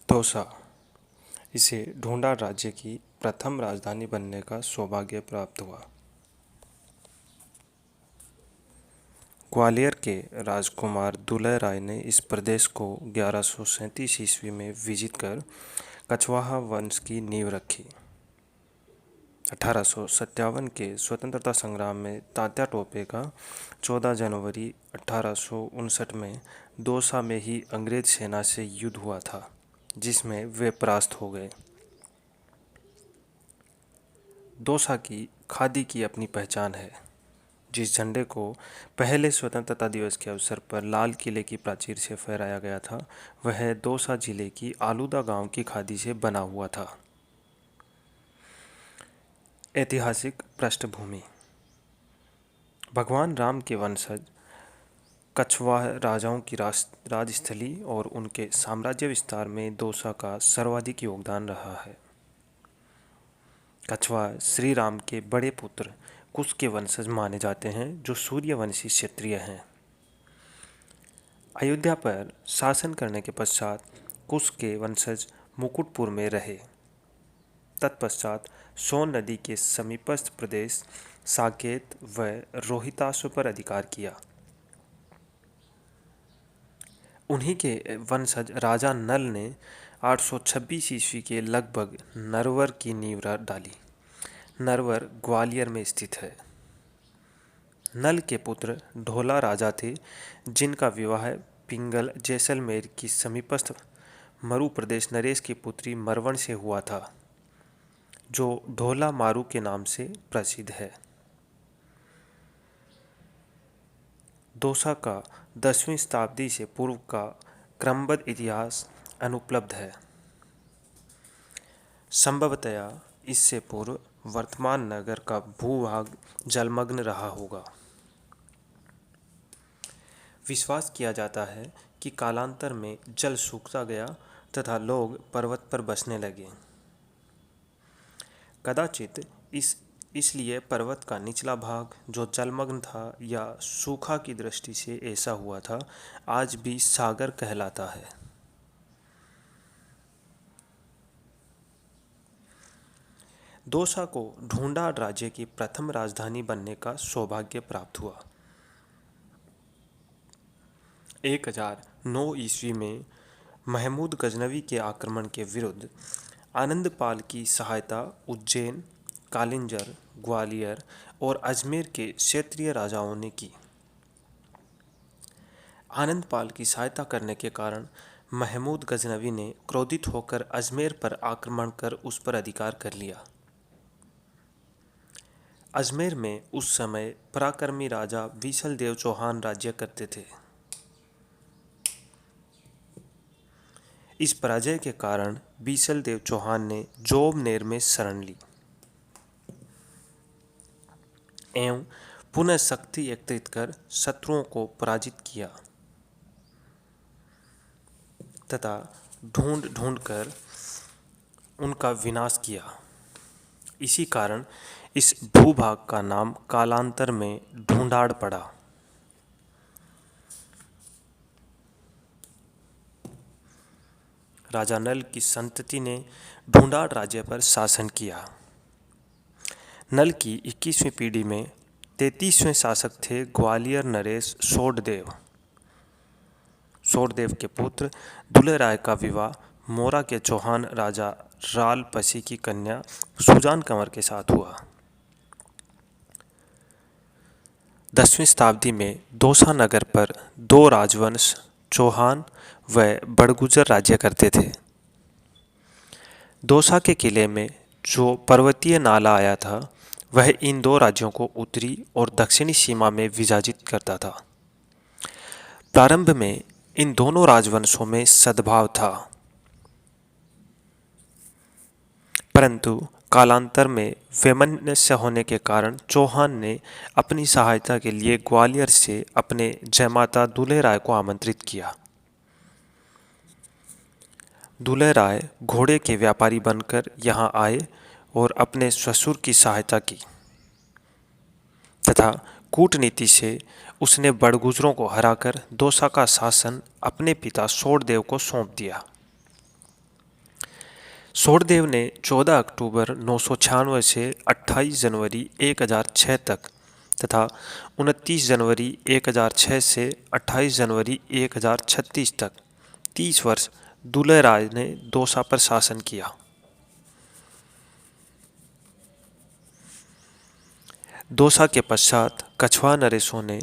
दौसा, इसे ढूंढा राज्य की प्रथम राजधानी बनने का सौभाग्य प्राप्त हुआ। ग्वालियर के राजकुमार दुलह राय ने इस प्रदेश को 1137 ईस्वी में विजित कर कछवाहा वंश की नींव रखी। 1857 के स्वतंत्रता संग्राम में तात्या टोपे का 14 जनवरी 1859 में दौसा में ही अंग्रेज सेना से युद्ध हुआ था, जिसमें वे परास्त हो गए। दौसा की खादी की अपनी पहचान है। जिस झंडे को पहले स्वतंत्रता दिवस के अवसर पर लाल किले की प्राचीर से फहराया गया था, वह दौसा जिले की आलूदा गांव की खादी से बना हुआ था। ऐतिहासिक पृष्ठभूमि। भगवान राम के वंशज कछवाह राजाओं की राजस्थली और उनके साम्राज्य विस्तार में दौसा का सर्वाधिक योगदान रहा है। कछवाह श्री राम के बड़े पुत्र कुश के वंशज माने जाते हैं, जो सूर्यवंशी क्षत्रिय हैं। अयोध्या पर शासन करने के पश्चात कुश के वंशज मुकुटपुर में रहे। तत्पश्चात सोन नदी के समीपस्थ प्रदेश साकेत व रोहिताश्व पर अधिकार किया। उन्हीं के वंशज राजा नल ने 826 ईस्वी के लगभग नरवर की नींव डाली। नरवर ग्वालियर में स्थित है। नल के पुत्र ढोला राजा थे, जिनका विवाह पिंगल जैसलमेर की समीपस्थ मरु प्रदेश नरेश की पुत्री मरवण से हुआ था, जो ढोला मारू के नाम से प्रसिद्ध है। दौसा का 10वीं शताब्दी से पूर्व का क्रमबद्ध इतिहास अनुपलब्ध है। संभवतया इससे पूर्व वर्तमान नगर का भूभाग जलमग्न रहा होगा। विश्वास किया जाता है कि कालांतर में जल सूखता गया तथा लोग पर्वत पर बसने लगे। कदाचित इसलिए पर्वत का निचला भाग, जो जलमग्न था या सूखा की दृष्टि से ऐसा हुआ था, आज भी सागर कहलाता है। दौसा को ढूंढा राज्य की प्रथम राजधानी बनने का सौभाग्य प्राप्त हुआ। 1009 ईस्वी में महमूद गजनवी के आक्रमण के विरुद्ध आनंदपाल की सहायता उज्जैन, कालिंजर, ग्वालियर और अजमेर के क्षेत्रीय राजाओं ने की। आनंदपाल की सहायता करने के कारण महमूद गजनवी ने क्रोधित होकर अजमेर पर आक्रमण कर उस पर अधिकार कर लिया। अजमेर में उस समय पराक्रमी राजा बीसल देव चौहान राज्य करते थे। इस पराजय के कारण बीसल देव चौहान ने जोबनेर में शरण ली एवं पुनः शक्ति एकत्रित कर शत्रुओं को पराजित किया तथा ढूंढ कर उनका विनाश किया। इसी कारण इस भूभाग का नाम कालांतर में ढूंढाड़ पड़ा। राजा नल की संतति ने ढूंढाड़ राज्य पर शासन किया। नल की 21वीं पीढ़ी में 33वें शासक थे ग्वालियर नरेश सोडदेव। सोडदेव के पुत्र दुलह राय का विवाह मोरा के चौहान राजा राल पसी की कन्या सुजान कंवर के साथ हुआ। 10वीं शताब्दी में दौसा नगर पर दो राजवंश चौहान व बड़गुजर राज्य करते थे। दौसा के किले में जो पर्वतीय नाला आया था, वह इन दो राज्यों को उत्तरी और दक्षिणी सीमा में विभाजित करता था। प्रारंभ में इन दोनों राजवंशों में सद्भाव था, परंतु कालांतर में वैमनस्य होने के कारण चौहान ने अपनी सहायता के लिए ग्वालियर से अपने जयमाता दुलह राय को आमंत्रित किया। दुलह राय घोड़े के व्यापारी बनकर यहाँ आए और अपने ससुर की सहायता की तथा कूटनीति से उसने बड़गुजरों को हराकर दौसा का शासन अपने पिता सोडदेव को सौंप दिया। शोरदेव ने 14 अक्टूबर 996 से 28 जनवरी 1006 तक तथा 29 जनवरी 1006 से 28 जनवरी 1036 तक 30 वर्ष दुलह राय ने दौसा पर शासन किया। दौसा के पश्चात कछवा नरेशों ने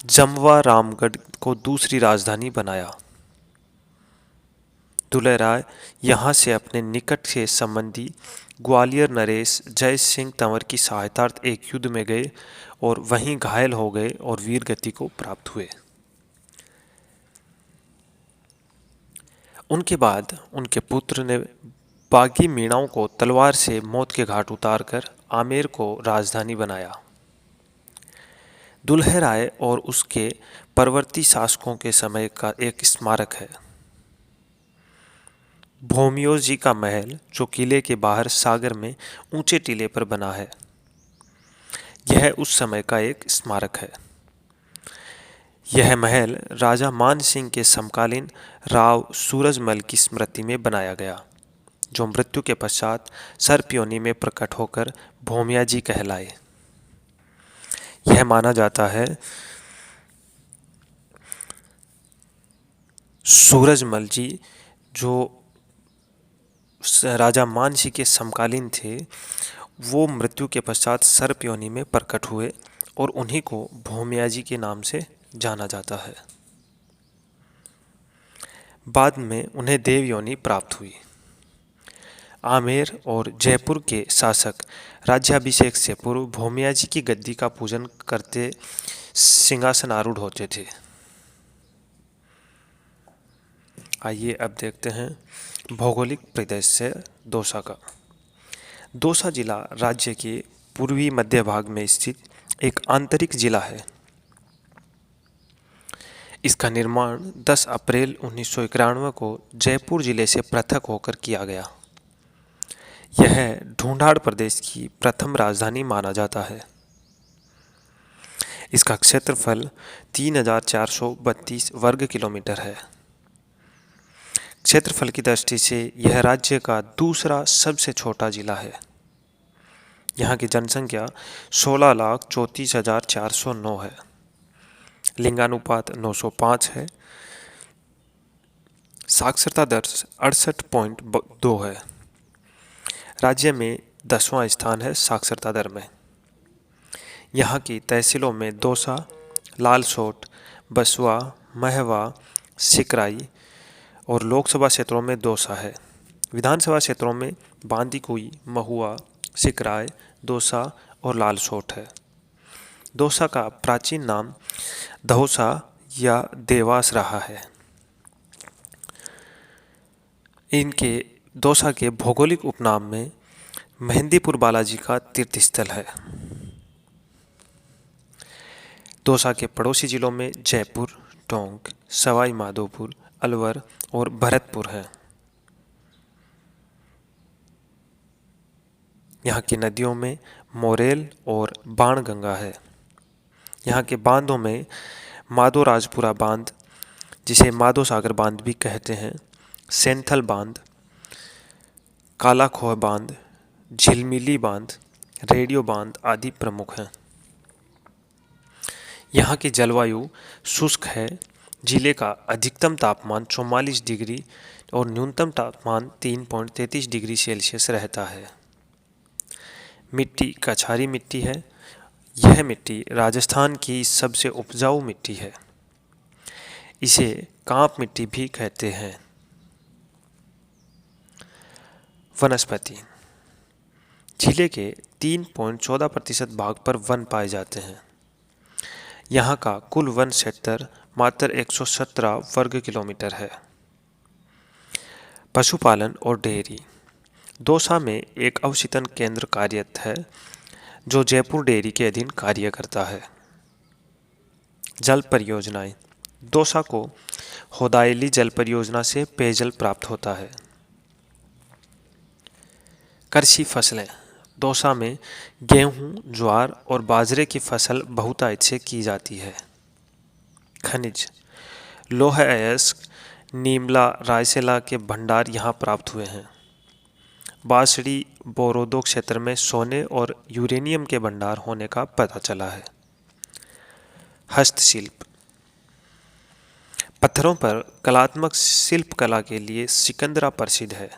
जमवा रामगढ़ को दूसरी राजधानी बनाया। दुलह राय यहाँ से अपने निकट के संबंधी ग्वालियर नरेश जय सिंह तंवर की सहायतार्थ एक युद्ध में गए और वहीं घायल हो गए और वीर गति को प्राप्त हुए। उनके बाद उनके पुत्र ने बागी मीणाओं को तलवार से मौत के घाट उतारकर आमेर को राजधानी बनाया। दुलह राय और उसके परवर्ती शासकों के समय का एक स्मारक है। भोमियो जी का महल जो किले के बाहर सागर में ऊंचे टीले पर बना है, यह उस समय का एक स्मारक है। यह महल राजा मान सिंह के समकालीन राव सूरजमल की स्मृति में बनाया गया, जो मृत्यु के पश्चात सर्पयोनि में प्रकट होकर भोमिया जी कहलाए। यह माना जाता है सूरजमल जी जो राजा मान सिंह के समकालीन थे, वो मृत्यु के पश्चात सर्पयोनि में प्रकट हुए और उन्हीं को भोमिया जी के नाम से जाना जाता है। बाद में उन्हें देव योनि प्राप्त हुई। आमेर और जयपुर के शासक राज्याभिषेक से पूर्व भोमिया जी की गद्दी का पूजन करते सिंहासन आरूढ़ होते थे। आइए अब देखते हैं भौगोलिक परिदृश्य दौसा का। दौसा जिला राज्य के पूर्वी मध्य भाग में स्थित एक आंतरिक जिला है। इसका निर्माण 10 अप्रैल 1991 को जयपुर जिले से पृथक होकर किया गया। यह ढूंढाड़ प्रदेश की प्रथम राजधानी माना जाता है। इसका क्षेत्रफल 3432 वर्ग किलोमीटर है। क्षेत्रफल की दृष्टि से यह राज्य का दूसरा सबसे छोटा जिला है। यहाँ की जनसंख्या 16,34,409 है। लिंगानुपात 905 है। साक्षरता दर 68.2 है। राज्य में 10वां स्थान है साक्षरता दर में। यहाँ की तहसीलों में दौसा, लालसोट, बसवा, महवा, सिकराई और लोकसभा क्षेत्रों में दौसा है। विधानसभा क्षेत्रों में बांदीकुई, महुआ, सिकराय, दौसा और लालसोट है। दौसा का प्राचीन नाम दौसा या देवास रहा है। इनके दौसा के भौगोलिक उपनाम में मेहंदीपुर बालाजी का तीर्थ स्थल है। दौसा के पड़ोसी जिलों में जयपुर, टोंक, सवाई माधोपुर, अलवर और भरतपुर है। यहाँ की नदियों में मोरेल और बाणगंगा है। यहाँ के बांधों में माधोराजपुरा बांध, जिसे माधो सागर बांध भी कहते हैं, सेंथल बांध, कालाखोह बांध, झिलमिली बांध, रेडियो बांध आदि प्रमुख हैं। यहाँ की जलवायु शुष्क है। जिले का अधिकतम तापमान 44 डिग्री और न्यूनतम तापमान 3.33 डिग्री सेल्सियस रहता है। मिट्टी कछारी मिट्टी है। यह मिट्टी राजस्थान की सबसे उपजाऊ मिट्टी है। इसे कांप मिट्टी भी कहते हैं। वनस्पति। जिले के 3.14% भाग पर वन पाए जाते हैं। यहाँ का कुल वन क्षेत्र मात्र 117 वर्ग किलोमीटर है। पशुपालन और डेयरी। दौसा में एक अवशितन केंद्र कार्यरत है जो जयपुर डेयरी के अधीन कार्य करता है। जल परियोजनाएं। दौसा को होदायली जल परियोजना से पेयजल प्राप्त होता है। कृषि फसलें। दौसा में गेहूं, ज्वार और बाजरे की फसल बहुतायत से की जाती है। खनिज। लौह अयस्क, नीमला, रायसेला के भंडार यहाँ प्राप्त हुए हैं। बांसडी बोरोदो क्षेत्र में सोने और यूरेनियम के भंडार होने का पता चला है। हस्तशिल्प। पत्थरों पर कलात्मक शिल्प कला के लिए सिकंदरा प्रसिद्ध है।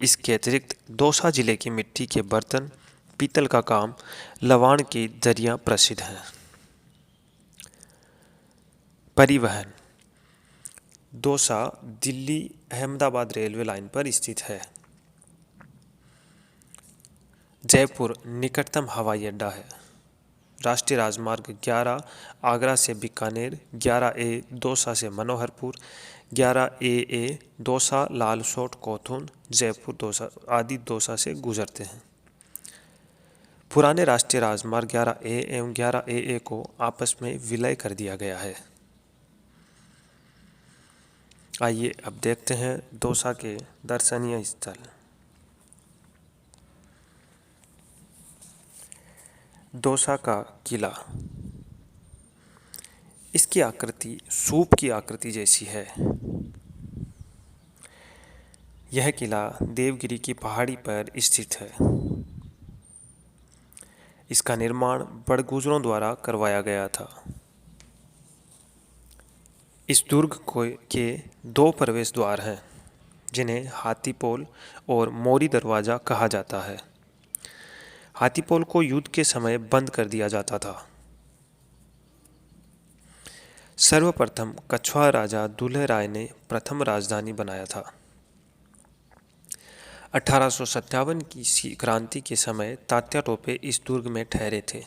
इसके अतिरिक्त दौसा जिले की मिट्टी के बर्तन, पीतल का काम, लवाण की दरियां प्रसिद्ध हैं। परिवहन। दौसा दिल्ली अहमदाबाद रेलवे लाइन पर स्थित है। जयपुर निकटतम हवाई अड्डा है। राष्ट्रीय राजमार्ग 11 आगरा से बीकानेर, 11A दौसा से मनोहरपुर, 11AA दौसा लालसोट कोथून, जयपुर दौसा आदि दौसा से गुजरते हैं। पुराने राष्ट्रीय राजमार्ग 11A एवं 11AA को आपस में विलय कर दिया गया है। आइए अब देखते हैं दौसा के दर्शनीय स्थल। दौसा का किला। इसकी आकृति सूप की आकृति जैसी है। यह किला देवगिरी की पहाड़ी पर स्थित है। इसका निर्माण बड़गुजरों द्वारा करवाया गया था। इस दुर्ग के 2 प्रवेश द्वार हैं, जिन्हें हाथीपोल और मोरी दरवाजा कहा जाता है। हाथीपोल को युद्ध के समय बंद कर दिया जाता था। सर्वप्रथम कछवाहा राजा दुल्हे राय ने प्रथम राजधानी बनाया था। 1857 की क्रांति के समय तात्या टोपे इस दुर्ग में ठहरे थे।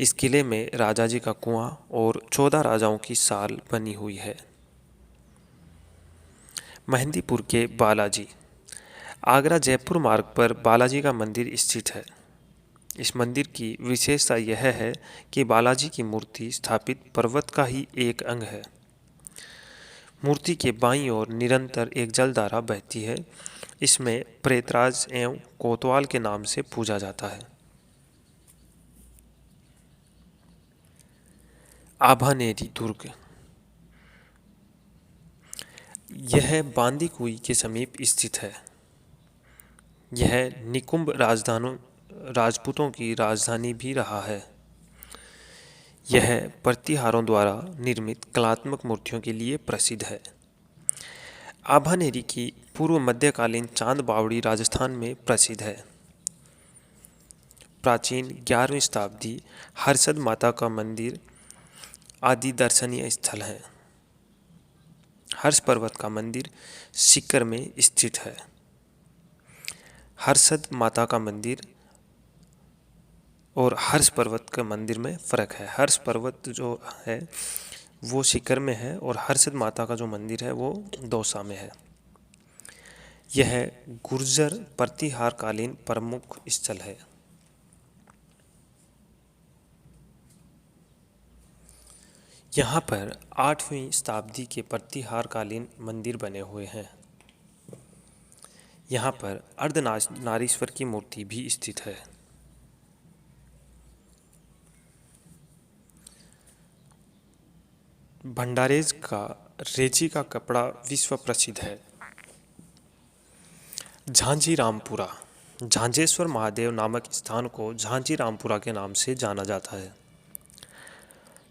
इस किले में राजाजी का कुआं और 14 राजाओं की साल बनी हुई है। मेहंदीपुर के बालाजी। आगरा जयपुर मार्ग पर बालाजी का मंदिर स्थित है। इस मंदिर की विशेषता यह है कि बालाजी की मूर्ति स्थापित पर्वत का ही एक अंग है। मूर्ति के बाईं ओर निरंतर एक जलधारा बहती है। इसमें प्रेतराज एवं कोतवाल के नाम से पूजा जाता है। आभानेरी दुर्ग। यह बांदीकुई के समीप स्थित है। यह निकुंभ राजपूतों की राजधानी भी रहा है। यह प्रतिहारों द्वारा निर्मित कलात्मक मूर्तियों के लिए प्रसिद्ध है। आभानेरी की पूर्व मध्यकालीन चांद बावड़ी राजस्थान में प्रसिद्ध है। प्राचीन 11वीं शताब्दी हर्षद माता का मंदिर आदि दर्शनीय स्थल हैं। हर्ष पर्वत का मंदिर सीकर में स्थित है। हर्षद माता का मंदिर और हर्ष पर्वत के मंदिर में फ़र्क है। हर्ष पर्वत जो है वो सीकर में है और हर्षद माता का जो मंदिर है वो दौसा में है। यह गुर्जर प्रतिहार कालीन प्रमुख स्थल है। यहाँ पर 8वीं शताब्दी के प्रतिहार कालीन मंदिर बने हुए हैं। यहाँ पर अर्धनारीश्वर की मूर्ति भी स्थित है। भंडारेज का रेची का कपड़ा विश्व प्रसिद्ध है। झांझी रामपुरा। झांझेश्वर महादेव नामक स्थान को झांझी रामपुरा के नाम से जाना जाता है।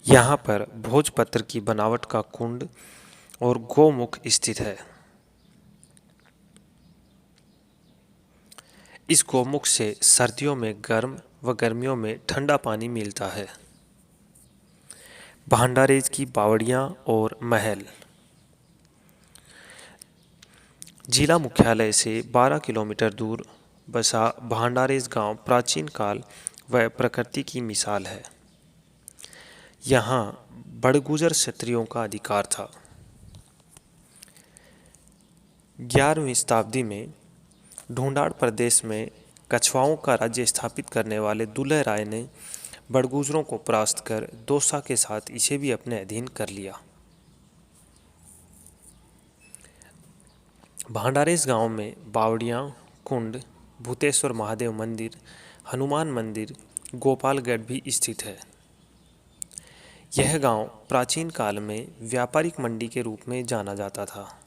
यहाँ पर भोजपत्र की बनावट का कुंड और गोमुख स्थित है। इस गोमुख से सर्दियों में गर्म व गर्मियों में ठंडा पानी मिलता है। भांडारेज की बावड़ियाँ और महल। जिला मुख्यालय से 12 किलोमीटर दूर बसा भांडारेज गांव प्राचीन काल व प्रकृति की मिसाल है। यहाँ बड़गुजर क्षत्रियों का अधिकार था। 11वीं शताब्दी में ढूंढाड़ प्रदेश में कछवाओं का राज्य स्थापित करने वाले दुल्हे राय ने बड़गुजरों को परास्त कर दौसा के साथ इसे भी अपने अधीन कर लिया। भांडारेज गांव में बावड़ियाँ, कुंड, भूतेश्वर महादेव मंदिर, हनुमान मंदिर, गोपालगढ़ भी स्थित है। यह गांव प्राचीन काल में व्यापारिक मंडी के रूप में जाना जाता था।